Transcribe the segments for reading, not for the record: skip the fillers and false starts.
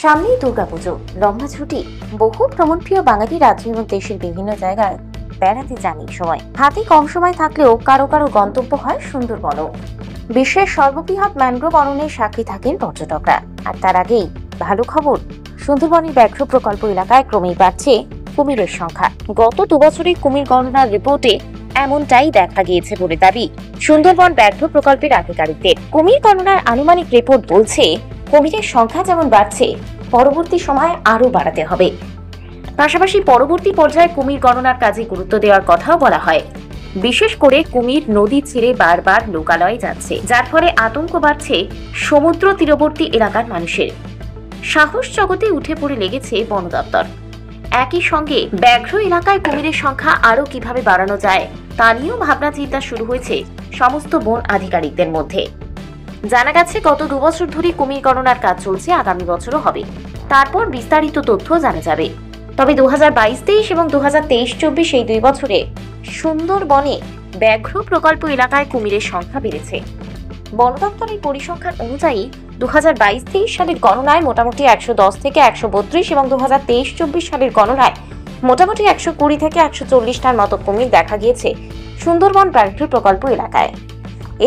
সামনেই দুর্গাপুজো, লম্বা ছুটি। বহু ভ্রমণপ্রিয় বাঙালি রাজ্য এবং দেশের বিভিন্ন জায়গায় বেড়াতে যান এই সময়। হাতে কম সময় থাকলেও কারো কারো গন্তব্য হয় সুন্দরবনও। বিশ্বের সর্ববৃহৎ ম্যানগ্রোভ অরণ্যের সাক্ষী থাকেন পর্যটকরা। আর তার আগেই ভালো খবর, সুন্দরবনের ব্যাঘ্র প্রকল্প এলাকায় ক্রমেই বাড়ছে কুমিরের সংখ্যা। গত 2 বছরে কুমির গণনার রিপোর্টে এমনটাই দেখা গিয়েছে বলে দাবি সুন্দরবন ব্যাঘ্র প্রকল্পের আধিকারিকদের। কুমির গণনার আনুমানিক রিপোর্ট বলছে, কুমিরের সংখ্যা যেমন বাড়ছে, পরবর্তী সময়ে আরও বাড়াতে হবে। পাশাপাশি পরবর্তী পর্যায়ে কুমির গণনার কাজে গুরুত্ব দেওয়ার কথাও বলা হয়। বিশেষ করে কুমির নদী ছেড়ে বারবার লোকালয়ে যাচ্ছে, যার ফলে আতঙ্ক বাড়ছে সমুদ্র তীরবর্তী এলাকার মানুষের। সাহস জগতে উঠে পড়ে লেগেছে বন দপ্তর। একই সঙ্গে ব্যাঘ্র এলাকায় কুমিরের সংখ্যা আরও কিভাবে বাড়ানো যায় তা নিয়েও ভাবনা চিন্তা শুরু হয়েছে সমস্ত বন আধিকারিকদের মধ্যে। জানা গেছে, গত 2 বছর ধরে কুমির গণনার কাজ চলছে, আগামী বছরও হবে। তারপর বিস্তারিত তথ্য জানা যাবে। তবে 2022-23 এবং 2023-24 এই 2 বছরে সুন্দরবনে ব্যাঘ্র প্রকল্প এলাকায় কুমিরের সংখ্যা বেড়েছে। বন দপ্তরের পরিসংখ্যান অনুযায়ী 2022-23 সালের গণনায় মোটামুটি 110 থেকে 132 এবং 2023-24 সালের গণনায় মোটামুটি 120 থেকে 140টার মতো কুমির দেখা গিয়েছে সুন্দরবন ব্যাঘ্র প্রকল্প এলাকায়।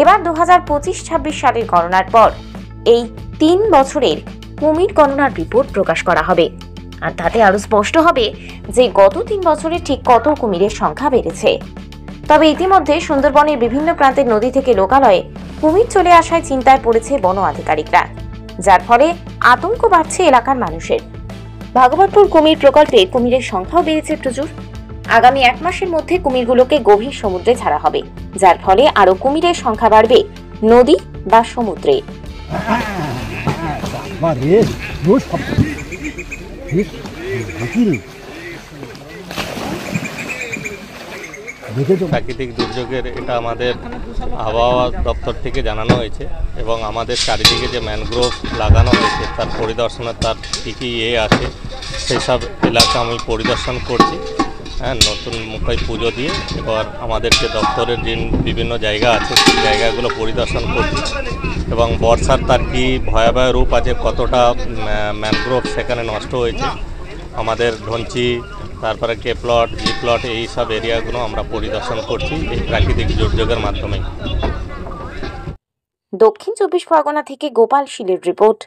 এবার 2025-26 সালের গণনার পর এই 3 বছরের কুমির গণনার রিপোর্ট প্রকাশ করা হবে। আর তাতে আরো স্পষ্ট হবে যে গত 3 বছরে ঠিক কত কুমিরের সংখ্যা বেড়েছে। তবে ইতিমধ্যে সুন্দরবনের বিভিন্ন প্রান্তের নদী থেকে লোকালয়ে কুমির চলে আসায় চিন্তায় পড়েছে বন আধিকারিকরা, যার ফলে আতঙ্ক বাড়ছে এলাকার মানুষের। ভাগবতপুর কুমির প্রকল্পে কুমিরের সংখ্যাও বেড়েছে প্রচুর। আগামী 1 মাসের মধ্যে কুমিরগুলোকে গভীর সমুদ্রে ছাড়া হবে, যার ফলে আরো কুমিরের সংখ্যা বাড়বে নদী বা সমুদ্রে। প্রাকৃতিক দুর্যোগের এটা আমাদের আবহাওয়া দপ্তর থেকে জানানো হয়েছে এবং আমাদের চারিদিকে যে ম্যানগ্রোভ লাগানো হয়েছে তার পরিদর্শনের তার কী কী আছে সেই সব এলাকা আমি পরিদর্শন করছি। হ্যাঁ, নতুন মুখে পুজো দিয়ে এবার আমাদের যে দপ্তরের যে বিভিন্ন জায়গা আছে সেই জায়গাগুলো পরিদর্শন করছি এবং বর্ষার তার কী ভয়াবহ রূপ আছে, কতটা ম্যানগ্রোভ সেখানে নষ্ট হয়েছে। আমাদের ধনচি, তারপরে কে প্লট, জি প্লট, এই সব এরিয়াগুলো আমরা পরিদর্শন করছি এই প্রাকৃতিক দুর্যোগের মাধ্যমে। দক্ষিণ 24 পরগনা থেকে গোপাল শীলের রিপোর্ট,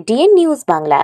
ডিএন নিউজ বাংলা।